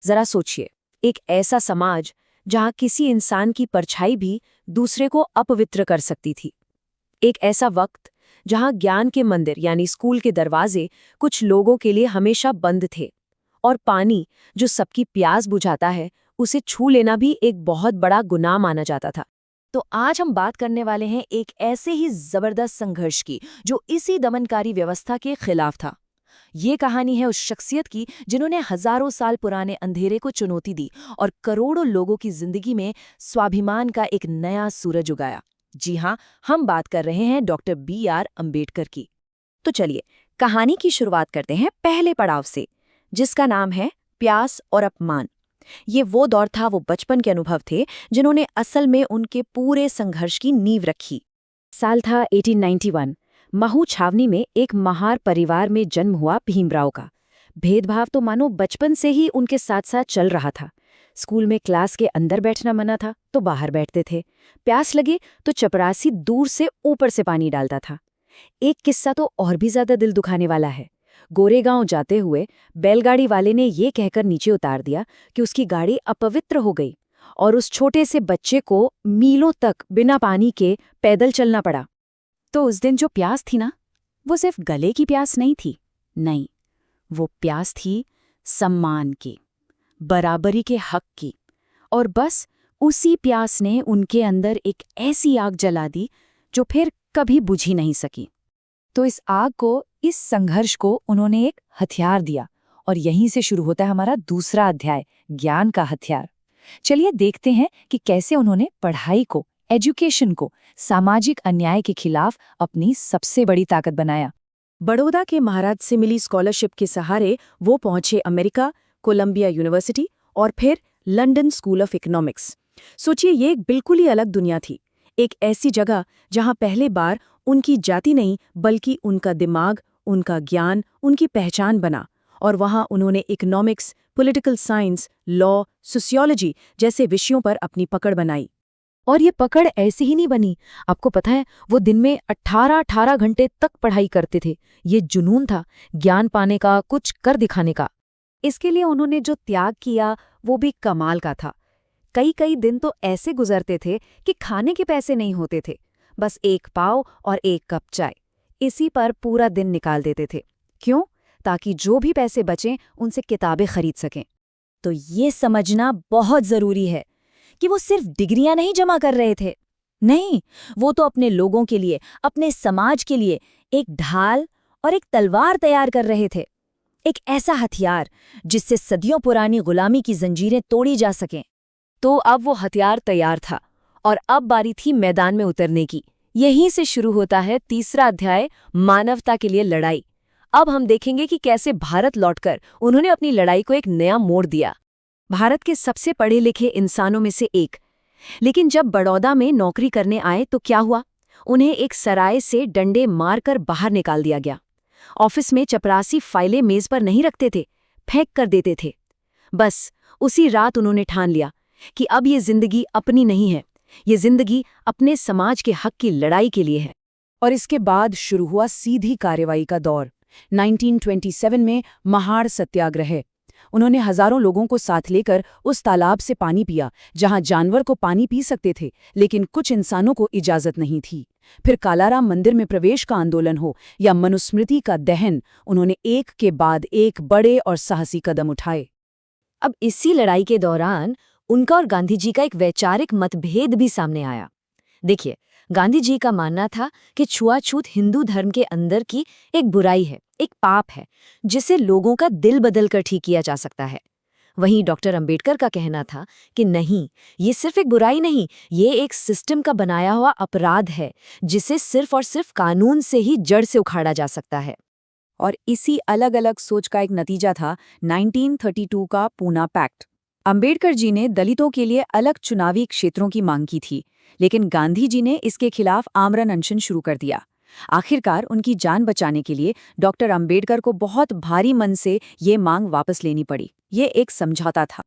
जरा सोचिए, एक ऐसा समाज जहां किसी इंसान की परछाई भी दूसरे को अपवित्र कर सकती थी। एक ऐसा वक्त जहां ज्ञान के मंदिर यानी स्कूल के दरवाजे कुछ लोगों के लिए हमेशा बंद थे, और पानी जो सबकी प्यास बुझाता है, उसे छू लेना भी एक बहुत बड़ा गुनाह माना जाता था। तो आज हम बात करने वाले हैं एक ऐसे ही जबरदस्त संघर्ष की जो इसी दमनकारी व्यवस्था के खिलाफ था। ये कहानी है उस शख्सियत की जिन्होंने हजारों साल पुराने अंधेरे को चुनौती दी और करोड़ों लोगों की जिंदगी में स्वाभिमान का एक नया सूरज उगाया। जी हाँ, हम बात कर रहे हैं डॉक्टर B.R. अम्बेडकर की। तो चलिए, कहानी की शुरुआत करते हैं पहले पड़ाव से, जिसका नाम है प्यास और अपमान। ये वो दौर था, वो बचपन के अनुभव थे जिन्होंने असल में उनके पूरे संघर्ष की नींव रखी। साल था 1891। महू छावनी में एक महार परिवार में जन्म हुआ भीमराव का। भेदभाव तो मानो बचपन से ही उनके साथ साथ चल रहा था। स्कूल में क्लास के अंदर बैठना मना था तो बाहर बैठते थे। प्यास लगे तो चपरासी दूर से ऊपर से पानी डालता था। एक किस्सा तो और भी ज्यादा दिल दुखाने वाला है। गोरेगांव जाते हुए बैलगाड़ी वाले ने ये कहकर नीचे उतार दिया कि उसकी गाड़ी अपवित्र हो गई, और उस छोटे से बच्चे को मीलों तक बिना पानी के पैदल चलना पड़ा। तो उस दिन जो प्यास थी ना, वो सिर्फ गले की प्यास नहीं थी। नहीं, वो प्यास थी सम्मान की, बराबरी के हक की। और बस उसी प्यास ने उनके अंदर एक ऐसी आग जला दी जो फिर कभी बुझ ही नहीं सकी। तो इस आग को, इस संघर्ष को उन्होंने एक हथियार दिया, और यहीं से शुरू होता है हमारा दूसरा अध्याय, ज्ञान का हथियार। चलिए देखते हैं कि कैसे उन्होंने पढ़ाई को, एजुकेशन को सामाजिक अन्याय के खिलाफ अपनी सबसे बड़ी ताकत बनाया। बड़ौदा के महाराज से मिली स्कॉलरशिप के सहारे वो पहुंचे अमेरिका, कोलंबिया यूनिवर्सिटी और फिर लंदन स्कूल ऑफ इकोनॉमिक्स। सोचिए, ये एक बिल्कुल ही अलग दुनिया थी। एक ऐसी जगह जहां पहले बार उनकी जाति नहीं बल्कि उनका दिमाग, उनका ज्ञान, उनकी पहचान बना। और वहां उन्होंने economics, political science, law, sociology जैसे विषयों पर अपनी पकड़ बनाई। और ये पकड़ ऐसे ही नहीं बनी। आपको पता है, वो दिन में 18-18 घंटे तक पढ़ाई करते थे। ये जुनून था ज्ञान पाने का, कुछ कर दिखाने का। इसके लिए उन्होंने जो त्याग किया वो भी कमाल का था। कई कई दिन तो ऐसे गुजरते थे कि खाने के पैसे नहीं होते थे, बस एक पाव और एक कप चाय, इसी पर पूरा दिन निकाल देते थे। क्यों? ताकि जो भी पैसे बचें उनसे किताबें खरीद सकें। तो ये समझना बहुत जरूरी है कि वो सिर्फ डिग्रियां नहीं जमा कर रहे थे। नहीं, वो तो अपने लोगों के लिए, अपने समाज के लिए एक ढाल और एक तलवार तैयार कर रहे थे। एक ऐसा हथियार जिससे सदियों पुरानी गुलामी की जंजीरें तोड़ी जा सकें। तो अब वो हथियार तैयार था, और अब बारी थी मैदान में उतरने की। यहीं से शुरू होता है तीसरा अध्याय, मानवता के लिए लड़ाई। अब हम देखेंगे कि कैसे भारत लौटकर उन्होंने अपनी लड़ाई को एक नया मोड़ दिया। भारत के सबसे पढ़े लिखे इंसानों में से एक। लेकिन जब बड़ौदा में नौकरी करने आए तो क्या हुआ? उन्हें एक सराय से डंडे मारकर बाहर निकाल दिया गया। ऑफिस में चपरासी फाइलें मेज पर नहीं रखते थे, फेंक कर देते थे। बस उसी रात उन्होंने ठान लिया कि अब ये जिंदगी अपनी नहीं है, ये जिंदगी अपने समाज के हक की लड़ाई के लिए है। और इसके बाद शुरू हुआ सीधी कार्रवाई का दौर। 1927 में महाड़ सत्याग्रह। उन्होंने हजारों लोगों को साथ लेकर उस तालाब से पानी पिया जहां जानवर को पानी पी सकते थे, लेकिन कुछ इंसानों को इजाजत नहीं थी। फिर कालाराम मंदिर में प्रवेश का आंदोलन हो या मनुस्मृति का दहन, उन्होंने एक के बाद एक बड़े और साहसी कदम उठाए। अब इसी लड़ाई के दौरान उनका और गांधी जी का एक वैचारिक मतभेद भी सामने आया। देखिए, गांधी जी का मानना था कि छुआछूत हिंदू धर्म के अंदर की एक बुराई है, एक पाप है, जिसे लोगों का दिल बदलकर ठीक किया जा सकता है। वहीं डॉक्टर अंबेडकर का कहना था कि नहीं, ये सिर्फ एक बुराई नहीं, ये एक सिस्टम का बनाया हुआ अपराध है, जिसे सिर्फ और सिर्फ कानून से ही जड़ से उखाड़ा जा सकता है। और इसी अलग अलग सोच का एक नतीजा था 1932 का पूना पैक्ट। अंबेडकर जी ने दलितों के लिए अलग चुनावी क्षेत्रों की मांग की थी, लेकिन गांधी जी ने इसके खिलाफ आमरण अनशन शुरू कर दिया। आखिरकार उनकी जान बचाने के लिए डॉक्टर अंबेडकर को बहुत भारी मन से ये मांग वापस लेनी पड़ी। ये एक समझौता था।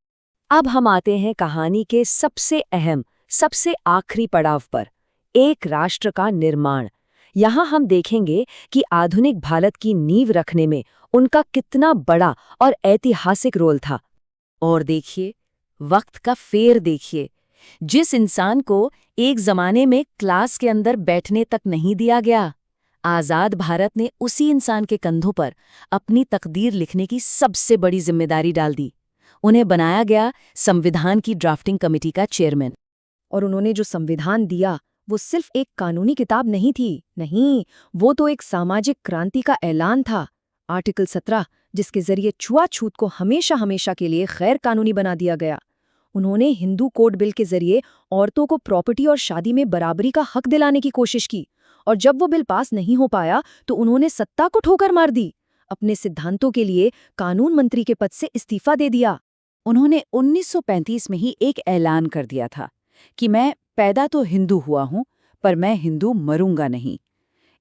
अब हम आते हैं कहानी के सबसे अहम, सबसे आखिरी पड़ाव पर, एक राष्ट्र का निर्माण। यहाँ हम देखेंगे कि आधुनिक भारत की नींव रखने में उनका कितना बड़ा और ऐतिहासिक रोल था। और देखिए, वक्त का फेर देखिए। जिस इंसान को एक जमाने में क्लास के अंदर बैठने तक नहीं दिया गया, आजाद भारत ने उसी इंसान के कंधों पर अपनी तकदीर लिखने की सबसे बड़ी जिम्मेदारी डाल दी। उन्हें बनाया गया संविधान की ड्राफ्टिंग कमेटी का चेयरमैन। और उन्होंने जो संविधान दिया वो सिर्फ एक कानूनी किताब नहीं थी, नहीं, वो तो एक सामाजिक क्रांति का ऐलान था। आर्टिकल 17, जिसके जरिए छुआछूत को हमेशा हमेशा के लिए गैर कानूनी बना दिया गया। उन्होंने हिंदू कोड बिल के जरिए औरतों को प्रॉपर्टी और शादी में बराबरी का हक दिलाने की कोशिश की, और जब वो बिल पास नहीं हो पाया तो उन्होंने सत्ता को ठोकर मार दी। अपने सिद्धांतों के लिए कानून मंत्री के पद से इस्तीफा दे दिया। उन्होंने 1935 में ही एक ऐलान कर दिया था कि मैं पैदा तो हिंदू हुआ हूं, पर मैं हिंदू मरूंगा नहीं।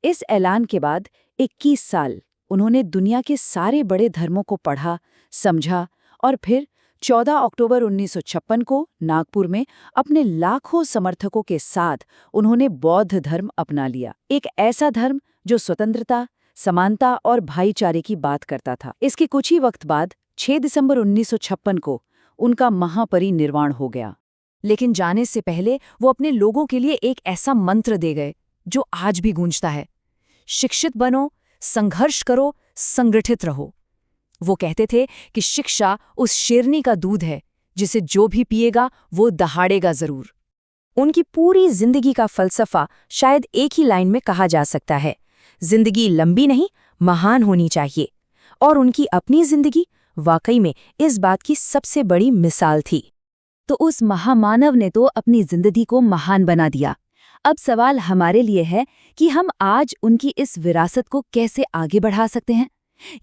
इस ऐलान के बाद 21 साल उन्होंने दुनिया के सारे बड़े धर्मों को पढ़ा, समझा, और फिर 14 अक्टूबर 1956 को नागपुर में अपने लाखों समर्थकों के साथ उन्होंने बौद्ध धर्म अपना लिया। एक ऐसा धर्म जो स्वतंत्रता, समानता और भाईचारे की बात करता था। इसके कुछ ही वक्त बाद 6 दिसंबर 1956 को उनका महापरिनिर्वाण हो गया। लेकिन जाने से पहले वो अपने लोगों के लिए एक ऐसा मंत्र दे गए जो आज भी गूंजता है। शिक्षित बनो, संघर्ष करो, संगठित रहो। वो कहते थे कि शिक्षा उस शेरनी का दूध है जिसे जो भी पिएगा वो दहाड़ेगा जरूर। उनकी पूरी जिंदगी का फलसफा शायद एक ही लाइन में कहा जा सकता है, जिंदगी लंबी नहीं, महान होनी चाहिए। और उनकी अपनी जिंदगी वाकई में इस बात की सबसे बड़ी मिसाल थी। तो उस महामानव ने तो अपनी जिंदगी को महान बना दिया। अब सवाल हमारे लिए है कि हम आज उनकी इस विरासत को कैसे आगे बढ़ा सकते हैं।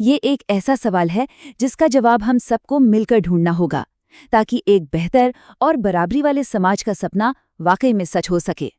ये एक ऐसा सवाल है जिसका जवाब हम सबको मिलकर ढूंढना होगा, ताकि एक बेहतर और बराबरी वाले समाज का सपना वाकई में सच हो सके।